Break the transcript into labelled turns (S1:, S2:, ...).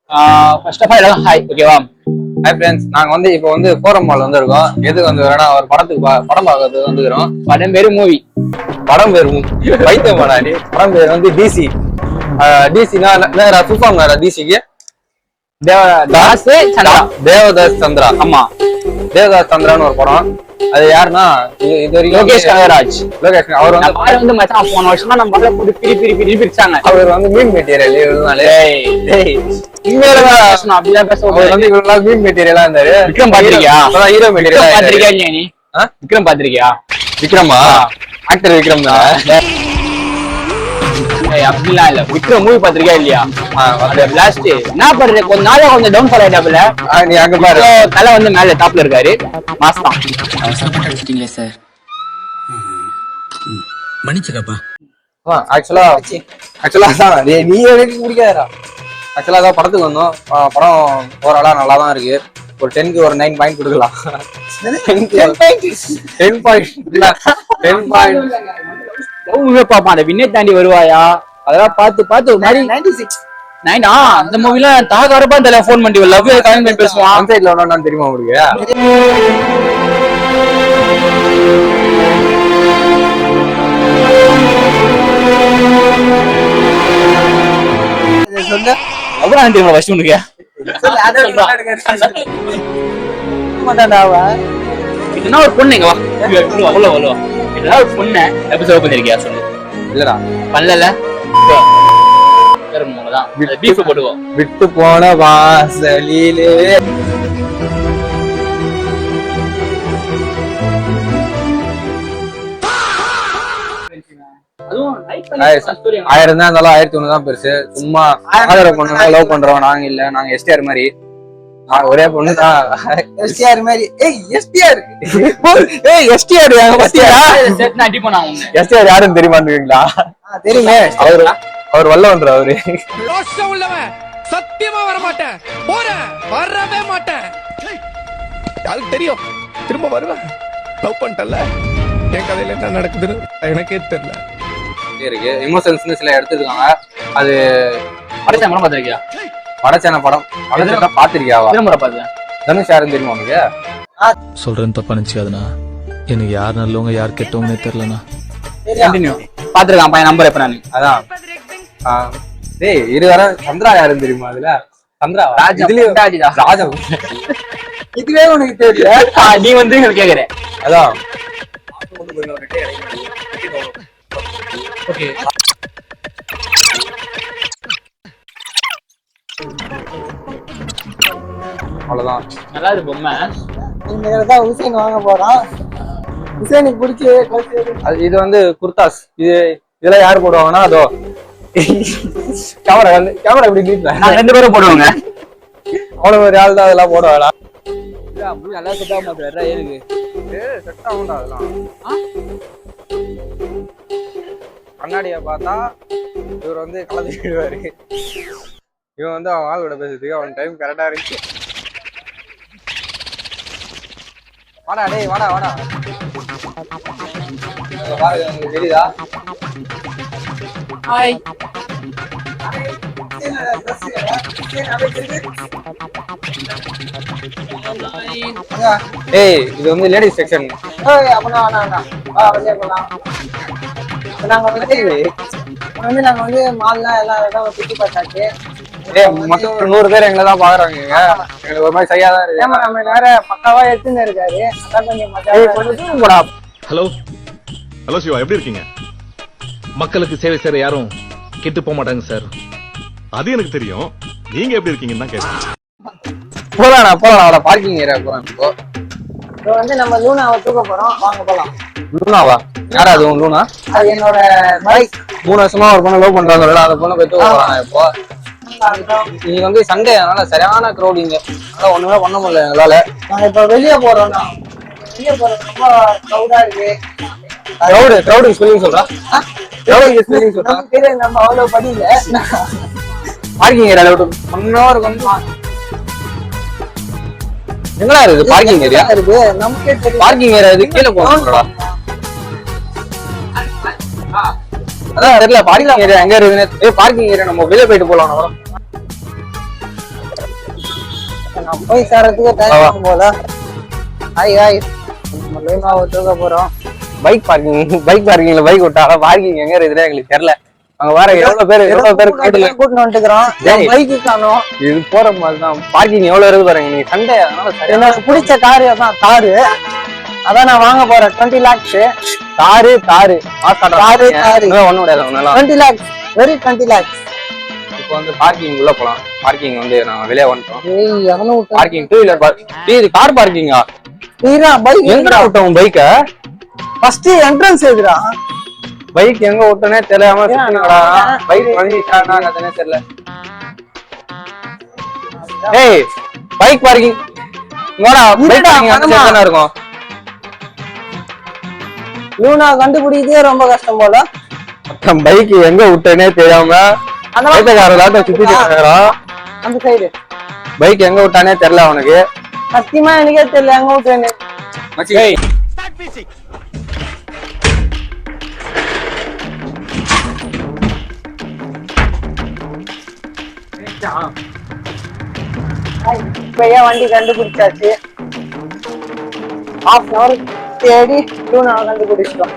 S1: First of all எல்லாம் hi, ஓகேவா?
S2: Hi friends, நாங்க வந்து இப்போ வந்து ஃபோரம் மால் வந்திருக்கோம். எதுக்கு வந்து ஒரு படத்துக்கு படம் பார்க்கறதுக்கு வந்துக்கிறோம்.
S1: படம் பேரு மூவி.
S2: படம் பேர் பைத்தியம் பண்ணாடி. படம் பேர் வந்து டிசி. டிசினா சூப்பர் டிசிக்கு தேவதாஸ் சந்திரா. ஆமா, தேவதாஸ் சந்திரான்னு ஒரு படம். அது யாருன்னா இது வரைக்கும்
S1: லோகேஷ் கனகராஜ்.
S2: அவர்
S1: வந்து மச்சான் போன வருஷமா நம்ம படம் போட்டு பிரிச்சாங்க.
S2: அவர் வந்து மீன் மெட்டீரியல் மீன் மெட்டீரியலா இருந்தாரு.
S1: விக்ரம் பாத்திருக்கியா?
S2: ஹீரோ மெட்டீரியல்
S1: பாத்திருக்கியா இல்லையா நீ? விக்ரம் பாத்திருக்கியா?
S2: விக்ரமா? ஆக்டர் விக்ரம் தான்.
S1: அப்படிலாம் இல்ல, விக்ரம் மூவி பாத்திருக்கியா இல்லையா? லாஸ்ட் என்ன பண்ற, கொஞ்ச நாளா கொஞ்சம் டவுன் ஃபால் ஆயிட்டாப்ல.
S2: நீ அங்க பாரு,
S1: தலை வந்து மேல டாப்ல இருக்காரு. மாஸ்தான்
S3: சார் மன்னிச்சுக்கப்பா.
S2: ஆக்சுவலா தான் நீ எனக்கு பிடிக்காதா. ஆக்சுவலா தான் படத்துக்கு வந்தோம். படம் ஓரளா நல்லா தான் இருக்கு. ஒரு 10க்கு ஒரு 9 பாயிண்ட் கொடுக்கலாம். 10 பாயிண்ட்
S1: பாப்பா. அந்த விண்ணை தாண்டி வருவாயா அதெல்லாம் பார்த்து ஒரு மாதிரி 96 அந்த மூவில தாகரப்பா இந்த ஃபோன் பண்ணி லவ் கனெக்ட் பேசுவான்.
S2: அந்த சைடுல ஒண்ணு தெரியுமா உங்களுக்கு?
S1: அப்புறம் தெரியுமா ஃபர்ஸ்ட் உனக்கு இதுனா ஒரு பொண்ணு இங்க வா அவ்வளோ இதெல்லாம் ஒரு பொண்ணு எபிசோட் பண்ணிருக்கியா சொல்லு.
S2: இல்லடா
S1: பண்ணல பீஃப் போட்டுவோம்.
S2: விட்டு போன வாசலிலே ஆயிரம் தான் இருந்தாலும் 1001 தான் பெருசு. சும்மா ஆதரவு பொண்ணு லவ் பண்றோம் நாங்க இல்ல. நாங்க எஸ்டிஆர் மாதிரி ஒரே பொண்ணு தான். எஸ்டிஆர் மாதிரி எஸ்டிஆர் யாருன்னு தெரியுமாங்களா? தெரியுமே, அவர் வல்லவன்ற அவரு.
S4: சத்தியமா வர மாட்டேன், வரவே மாட்டேன். யாருக்கு தெரியும் திரும்ப வருவேன். லவ் பண்ணிட்டல, என் கதையில என்ன நடக்குதுன்னு எனக்கே தெரியல.
S2: இருக்கு எமோஷன்ஸ் சில எடுத்துருக்காங்க. அது
S1: படம் பாத்திருக்கியா?
S2: படச்சேன படம் பாத்திருக்கியாவா? தனுஷ் யாருன்னு தெரியுமா உனக்கு?
S5: சொல்றேன்னு தப்பா நினைச்சுக்காதுண்ணா. எனக்கு யார் நல்லவங்க யார் கெட்டவங்கன்னே தெரியலண்ணா.
S1: பாத்துருக்கான் பையன் நம்பர். எப்ப நான்
S2: அதான் டேய் இருவர சந்திரா யாருன்னு தெரியுமா? அதுல சந்திரா ராஜா. இதுவே உனக்கு தெரியல,
S1: நீ வந்து கேக்குற.
S2: அதான்
S1: ஓகே.
S2: அவ்வளவுதான்.
S1: நல்லா இருக்கு பொம்மை.
S6: இங்கதான் உசேன் வாங்க போறோம். உசேனுக்கு பிடிச்சி
S2: இது வந்து குர்தாஸ். இதெல்லாம் யாரு போடுவாங்கன்னா அதோ கேமரா இப்படி நீட்ல
S1: 2 பேரும் போடுவாங்க.
S2: அவ்வளவு ஒரு ஆள் தான் அதெல்லாம் போடுவாங்களா?
S1: நல்லா செட் ஆக மாட்டேன். ஏனுக்கு
S2: செட் ஆகும்டா அதெல்லாம். கண்ணாடிய பார்த்தா இவர் வந்து கலந்துடுவாரு. இவன் வந்து அவன் ஆளோட பேசுறதுக்கு அவன் டைம் கரெக்டா இருக்கு. வாடா டேய் வாடா பாருங்க, தெரியுதா?
S1: ஹாய்.
S2: ஏய் இது வந்து லேடிஸ் செக்ஷன்.
S6: நாங்க வந்து மால்ல எல்லாம் இடம் சுத்தி பார்த்தாச்சு.
S2: மொத்தம் 100 பேர் எங்களை தான் பாக்குறாங்க. எங்களுக்கு ஒரு மாதிரி சரியா தான் இருக்கு.
S6: நம்ம வேற பக்காவா எடுத்துன்னு இருக்காரு.
S5: ஹலோ சிவா, எப்படி இருக்கீங்க? மக்களுக்கு சேவை செய்யற யாரும் கெட்டு போக மாட்டாங்க சார். அது எனக்கு தெரியும். நீங்க எப்படி இருக்கீங்கன்னு தான் கேட்டேன்.
S2: போலாம் பார்க்கிங் ஏரியா போறோம்.
S6: இப்போ வந்து நம்ம லூனாவை தூக்க போறோம். வாங்க போலாம்.
S2: லூனாவா? யாரா அது லூனா?
S6: அது என்னோட பைக்.
S2: 3 வருஷமா ஒரு பொண்ணு லவ் பண்றாங்கல்ல, அந்த பொண்ணை போய் தூக்க போறாங்க. இப்போ நீங்க வந்து சண்டே அதனால சரியான கிரௌடிங்க. அதனால ஒண்ணுமே பண்ண முடியல எங்களால.
S6: நாங்க இப்ப வெளியே போறோம். ரொம்ப க்ரௌடா இருக்கு.
S2: கிரௌடு ஸ்பெல்லிங் சொல்றா.
S6: நம்ம அவ்வளவு படியில
S2: பார்க்கிங் ஏரியா விட்டு 1 ஹவர் வந்து எங்களா இருக்கு பார்க்கிங் ஏரியா
S6: இருக்கு. நமக்கே தெரியும்
S2: பார்க்கிங் ஏரியா இது கீழே போறோம்டா. அதான் தெரியல பார்க்கிங் ஏரியா எங்க இருக்குன்னு. பார்க்கிங் ஏரியா நம்ம வெளியே போயிட்டு போலாம்.
S6: நான் போய் சேர்றதுக்கு டைம் ஆகும் போல. ஹாய் நம்ம லூனாவை தூக்க போறோம்.
S2: பைக் பார்க்கிங்ல பைக் விட்டாங்க. பார்க்கிங் எங்க இருக்குதுன்னு எங்களுக்கு தெரியல. அங்க வர எவ்வளவு பேர்
S6: கூட்டிட்டு வந்துக்கிறோம். பைக்கு காணோம்.
S2: இது போற மாதிரிதான். பார்க்கிங் எவ்வளவு இருக்கு பாருங்க. நீங்க சண்டே
S6: எனக்கு பிடிச்ச காரு தான் காரு. அதான் நான் வாங்க போறேன். 20 lakhs.
S2: Car
S6: car.
S2: ஒண்ணும் கிடையாது.
S6: 20 lakhs. Very 20 lakhs.
S2: இப்போ வந்து பார்க்கிங் உள்ள போலாம். பார்க்கிங் வந்து நான் வெளியே வந்துட்டோம்.
S6: ஏய் அவனு
S2: பார்க்கிங் 2 வீலர் இது கார் பார்க்கிங்கா?
S6: நீரா பைக்
S2: எங்கடா விட்டோம் பைக்க?
S6: ஃபர்ஸ்ட் என்ட்ரன்ஸ் எதுடா?
S2: பைக் எங்க விட்டனே தெரியாம சுத்தினடா. பைக் வந்துட்டானா அதனே தெரியல. ஏய் பைக் பார்க்கிங் இங்கடா. பைக் பார்க்கிங் அங்க தான இருக்கும்.
S6: லூனா கண்டுபிடிக்கிறதே ரொம்ப கஷ்டம் போல.
S2: பைக் எங்க விட்டனே தெரியாம பைக்காரலாட்ட சுத்திட்டு இருக்கான்.
S6: அந்த சைடு
S2: பைக் எங்க விட்டானே தெரியல அவனுக்கு.
S6: சத்தியமா எனக்கே தெரியல எங்க விட்டேன்னு.
S2: ஏய்
S6: இப்பயே வண்டி கண்டுபிடிச்சாச்சு. 1/2 hour தேடி லூனாவை கண்டுபிடிச்சிட்டோம்.